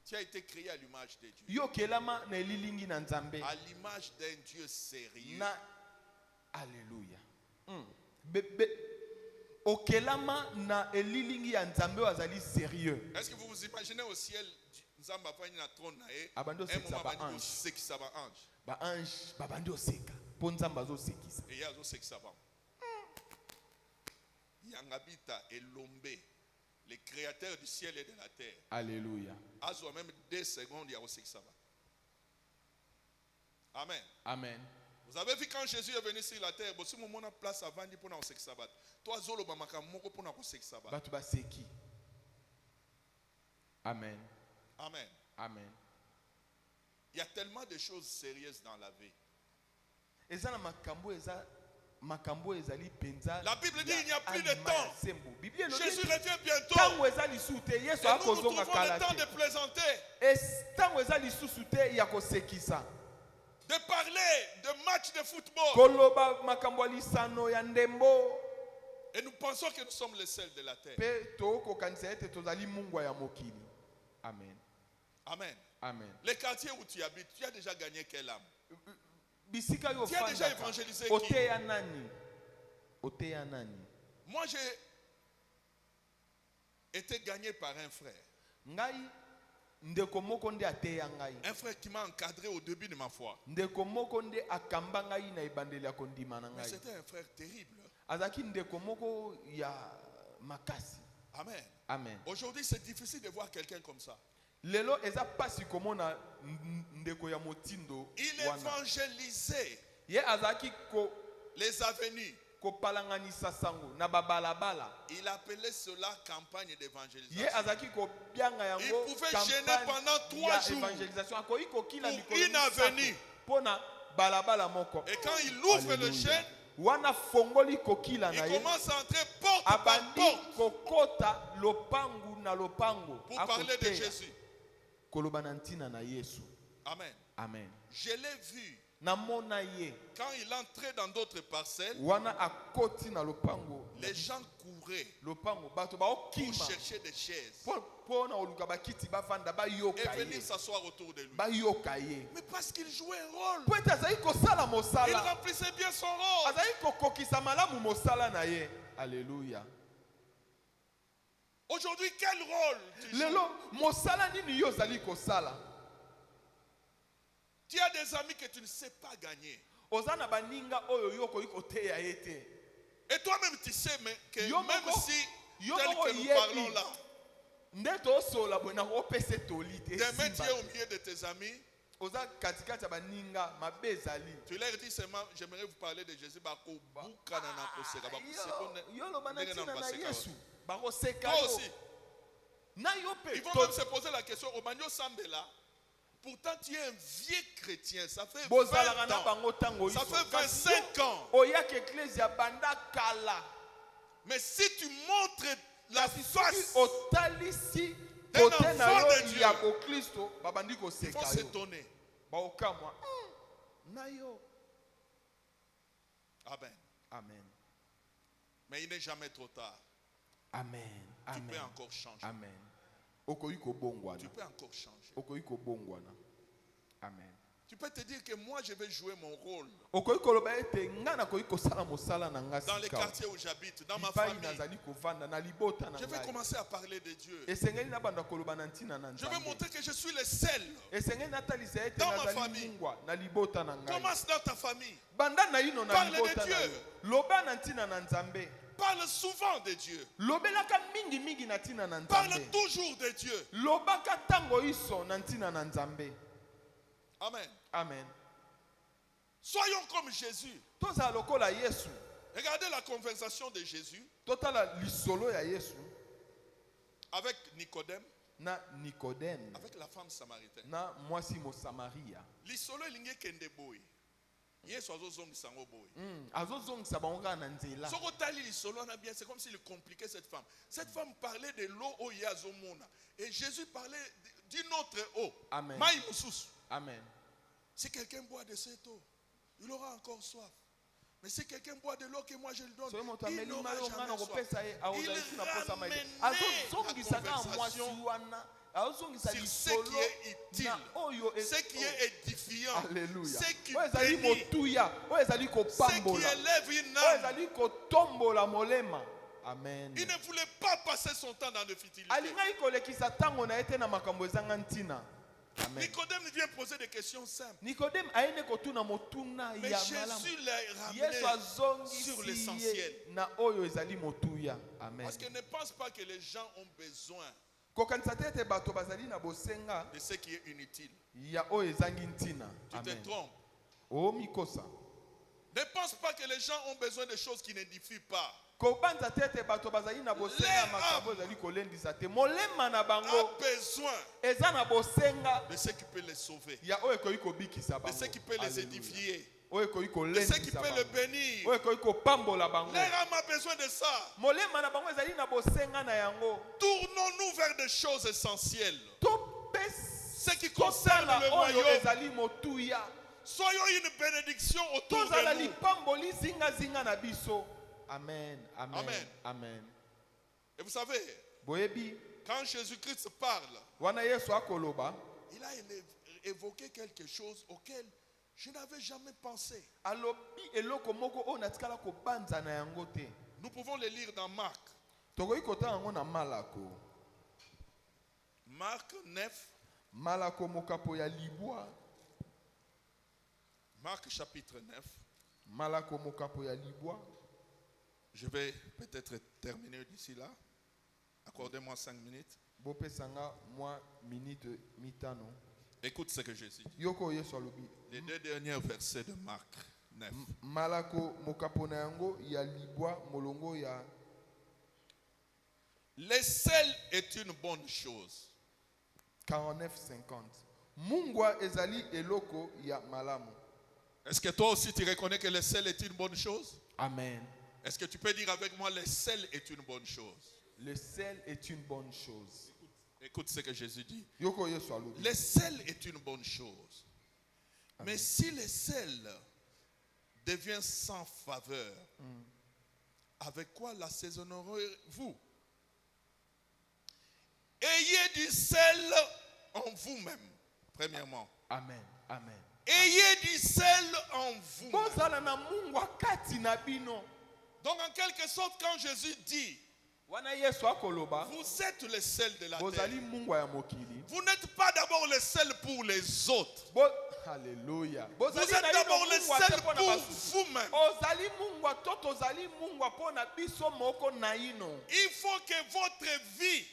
Tu as été créé à l'image de Dieu. Yo kelama na elilingi na Nzambe. À l'image d'un Dieu sérieux. Na Alléluia. Bebe okelama na elilingi ya Nzambe azali sérieux. Est-ce que vous vous imaginez au ciel, Nzamba fanya na trône na ye, Abando un moment sekisa ba bani ange. sekisa ba ange. Ba ange babandi oseka. Po Nzambe azosekisa. Et yazo sekisa ba. Yangabita et Lombe, le créateur du ciel et de la terre. Alléluia. Azo même 2 secondes yazo sekisa ba. Amen. Amen. Vous avez vu quand Jésus est venu sur la terre, si mon a place avant dit pour na sekisa ba. Toi zolo ba makamoko pour na sekisa ba. Batu baseki. Amen. Amen. Amen. Il y a tellement de choses sérieuses dans la vie. Eza na makambo ezali penza. La Bible dit il n'y a plus de temps. Jésus revient bientôt. Tango ezali sute Yesu Et nous trouvons akozonga le kala temps de te. plaisanter, Tango ezali susute ya kosekisa. de parler de matchs de football. Koloba makambo lisano ya ndembo. Et nous pensons que nous sommes les seuls de la terre. Pe toko kanisa ete tozali mungwa ya mokili. Amen. Amen. Amen. Les quartiers où tu habites, tu as déjà gagné quelle âme? Bisika yo Tu as déjà fanda. évangélisé qui? Oteya nani? Oteya nani? Moi, j'ai été gagné par un frère. Ngai ndeko moko nde ateya ngai. Un frère qui m'a encadré au début de ma foi. Ndeko moko nde akamba ngai na ebandeli ya kondima na Mais ngai. c'était un frère terrible. Azaki ndeko moko ya makasi. Amen. Amen. Aujourd'hui, c'est difficile de voir quelqu'un comme ça. Lelo eza pasi komona ndeko ya motindo Il wana. évangélisait Ye azaki ko les avenues. kopalanganisa sango na babalabala. Il appelait cela campagne Ye d'évangélisation. azaki ko bianga yango. Il pouvait gêner pendant 3 jours Évangélisation akoyi ko kila pour une avenue. pona balabala moko. Et quand il ouvre le chêne, Wana fongoli kokila il na ye. commence à entrer porte par Abandi porte kokota lopangu na lopango. pour parler de Jésus. Koloba na ntina na Yesu. Amen. Amen. Je l'ai vu Namona ye. quand il entrait dans d'autres parcelles, Wana akoti na lopango. les gens couraient Lopango bato ba pour okima. chercher des chaises Pona oluka bakiti bafanda ba et yoka ye. venir s'asseoir autour de lui. Ba yoka ye. Mais parce qu'il jouait un rôle, Po ete azali kosala il mosala. remplissait bien son rôle. Azali kokokisa malamu mosala na ye. Alléluia. Aujourd'hui, quel rôle tu joues? Lelo mosala nini yo zali kosala? Tu as des amis que tu ne sais pas gagner. Ozana baninga oyo yo koyi koteya ete. Et toi-même, tu sais mais que Yo même moko. si tel que nous parlons là. Demain, tu es au milieu de tes amis. Tu leur dis seulement, j'aimerais vous parler de Jésus. Toi aussi. Ils vont même se poser la question, Obanyo Sambela, pourtant tu es un vieux chrétien, ça fait 20 ans, ça fait 25 ans. Mais si tu montres la face d'un enfant de Dieu, ils vont s'étonner. Amen. Amen. Mais il n'est jamais trop tard. Amen. Tu peux encore changer. Amen. Tu peux encore changer. Amen. Tu peux te dire que moi je vais jouer mon rôle. Dans les quartiers où j'habite, dans ma famille. Je vais commencer à parler de Dieu. Je vais montrer que je suis le seul dans ma famille. Commence dans ta famille. Parle de Dieu. Parle souvent de Dieu. Parle toujours de Dieu. Amen. Amen. Soyons comme Jésus. Regardez la conversation de Jésus avec Nicodème. Avec la femme samaritaine. L'isolo elingi kende boy. Yesu azozongisa ngo boy. Sokotali l'isolo na bien, c'est comme s'il compliquait cette femme. Cette femme parlait de l'eau au yazomona et Jésus parlait d'une autre eau. Amen. Maï mususu. Amen. Si quelqu'un boit de cette eau, il aura encore soif. Mais si quelqu'un boit de l'eau que moi je lui donne, il n'aura jamais soif. Il ramenait la conversation sur ce qui est utile, ce qui est édifiant, ce qui bénit, ce qui élève une âme. Amen. Il ne voulait pas passer son temps dans le futilité. Nicodème vient poser des questions simples. Mais Jésus l'a ramené sur l'essentiel. Parce qu'il ne pense pas que les gens ont besoin de ce qui est inutile. Tu te trompes. Ne pense pas que les gens ont besoin de choses qui n'édifient pas. Leur âme a besoin de ce qui peut les sauver, de ce qui peut les édifier, de ce qui peut les bénir. Leur âme a besoin de ça. Tournons-nous vers des choses essentielles. Ce qui concerne le royaume. Soyons une bénédiction autour de nous. Amen. Amen. Amen. Amen. Et vous savez, quand Jésus-Christ parle, il a évoqué quelque chose auquel je n'avais jamais pensé. Nous pouvons le lire dans Marc. Marc 9. Marc chapitre 9. Je vais peut-être terminer d'ici là. Accordez-moi 5 minutes. Écoute ce que Jésus dit. Les 2 derniers versets de Marc 9. Le sel est une bonne chose. 49-50. Est-ce que toi aussi tu reconnais que le sel est une bonne chose? Amen. Est-ce que tu peux dire avec moi, le sel est une bonne chose? Le sel est une bonne chose. Écoute ce que Jésus dit. Le sel est une bonne chose. Amen. Mais si le sel devient sans faveur, avec quoi l'assaisonnerez-vous? Ayez du sel en vous-même, premièrement. Amen. Amen. Ayez du sel en vous-même. Donc en quelque sorte, quand Jésus dit, Vous êtes le sel de la terre. Vous n'êtes pas d'abord le sel pour les autres. Alléluia. Vous êtes d'abord le sel pour vous-même. Il faut que votre vie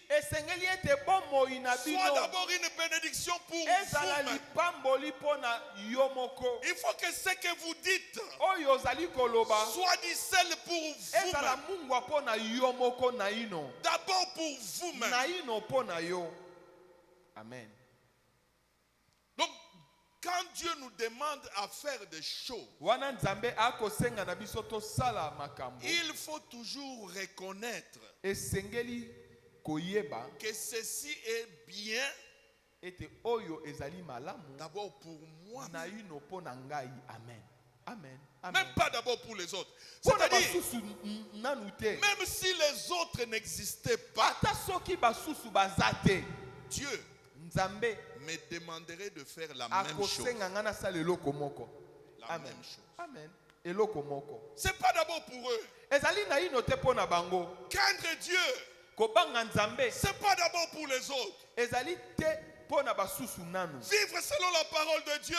soit d'abord une bénédiction pour vous-même. Il faut que ce que vous dites soit du sel pour vous-même. D'abord pour vous-même. Amen. Donc, quand Dieu nous demande à faire des choses, il faut toujours reconnaître que ceci est bien d'abord pour moi. Amen. Même pas d'abord pour les autres. C'est-à-dire, même si les autres n'existaient pas, Dieu me demanderait de faire la même chose. La même chose. Amen. C'est pas d'abord pour eux. Craindre Dieu, c'est pas d'abord pour les autres. Vivre selon la parole de Dieu,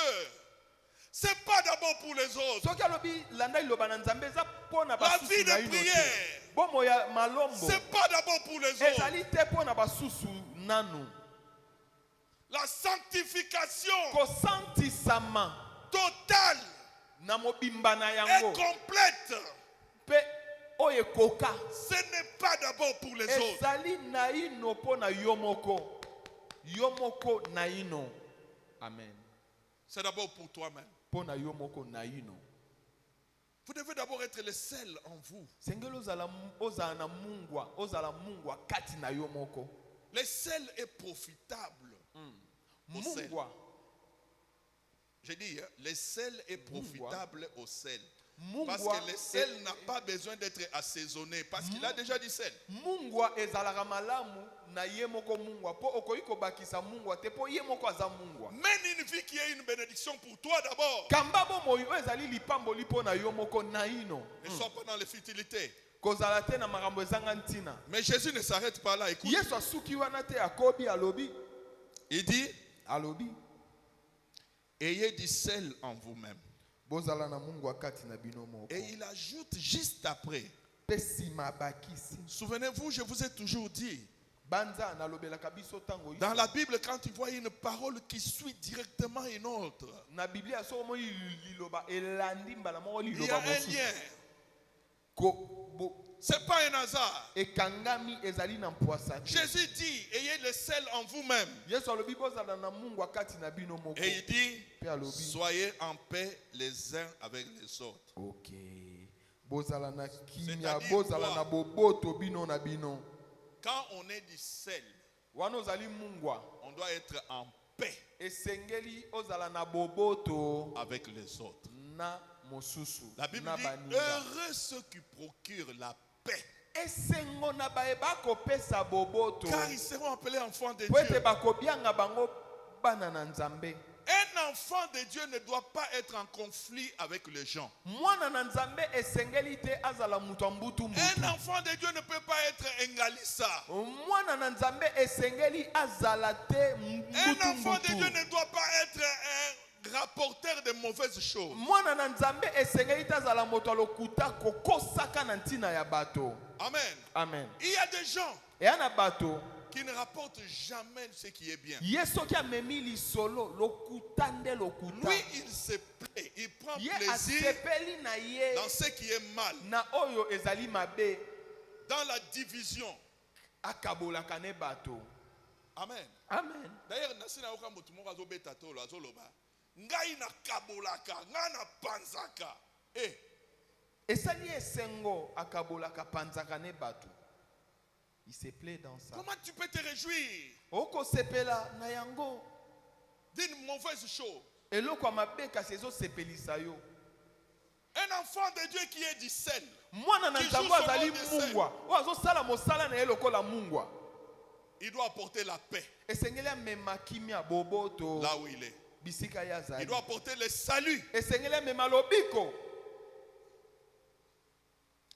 c'est pas d'abord pour les autres. La vie de prière, c'est pas d'abord pour les autres. La sanctification totale et complète, ce n'est pas d'abord pour les autres. Amen. C'est d'abord pour toi-même. Vous devez d'abord être le sel en vous. Le sel est profitable. Au sel. J'ai dit, le sel est profitable au sel. Parce que le sel n'a pas besoin d'être assaisonné. Parce qu'il a déjà du sel. Même une vie qui est une bénédiction pour toi d'abord. Ne sois pas dans les futilités. Mais Jésus ne s'arrête pas là. Écoute. Il dit, ayez du sel en vous-même. Et il ajoute juste après. Souvenez-vous, je vous ai toujours dit, dans la Bible, quand tu vois une parole qui suit directement une autre, il y a un lien. C'est pas un hasard. Jésus dit, ayez le sel en vous-même. Et il dit, soyez en paix les uns avec les autres. Ok. Quand on est du sel, on doit être en paix avec les autres. La Bible dit, heureux ceux qui procurent la paix, car ils seront appelés enfants de Dieu. Un enfant de Dieu ne doit pas être en conflit avec les gens. Un enfant de Dieu ne peut pas être engalissa. Un enfant de Dieu ne doit pas être un rapporteur de mauvaises choses. Amen. Amen. Il y a des gens qui ne rapportent jamais ce qui est bien. Lui, il se plaît, il prend plaisir dans ce qui est mal, dans la division. Amen. Amen. D'ailleurs, ngai na kabolaka, nga na panzaka. Esali esengo akabolaka panzaka ne bato. Il se plaît dans ça. Comment tu peux te réjouir Oko sepela na yango d'une mauvaise chose? Eloko amabeka sezo sepelisa yo. Un enfant de Dieu qui est du sel, mwana na nzambo azali mungwa ozo sala mosala na eloko la mungwa, il doit apporter la paix esengeli amema kimia boboto là où il est. Bisika ya zali. Il doit apporter le salut. Esengeli amema lobiko.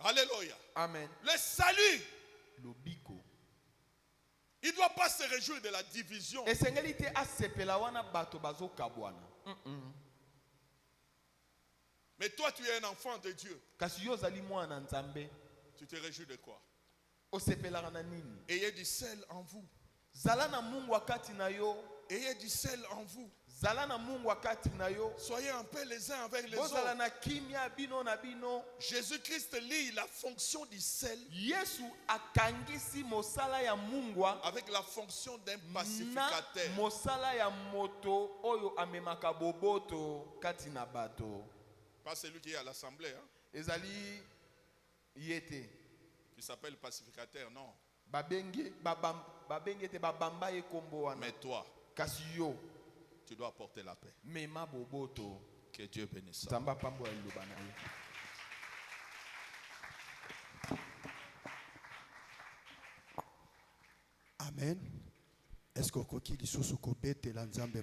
Alléluia. Amen. Le salut. Il ne doit pas se réjouir de la division. Mais toi, tu es un enfant de Dieu. Tu te réjouis de quoi? Ayez du sel en vous. Ayez du sel en vous. Soyez en paix les uns avec les autres. Jésus-Christ lie la fonction du sel avec la fonction d'un pacificateur. Pas celui qui est à l'assemblée. Hein? Qui s'appelle pacificateur, non. Mais toi, tu dois apporter la paix. Que Dieu bénisse. Amen. Est-ce que vous avez dit que vous avez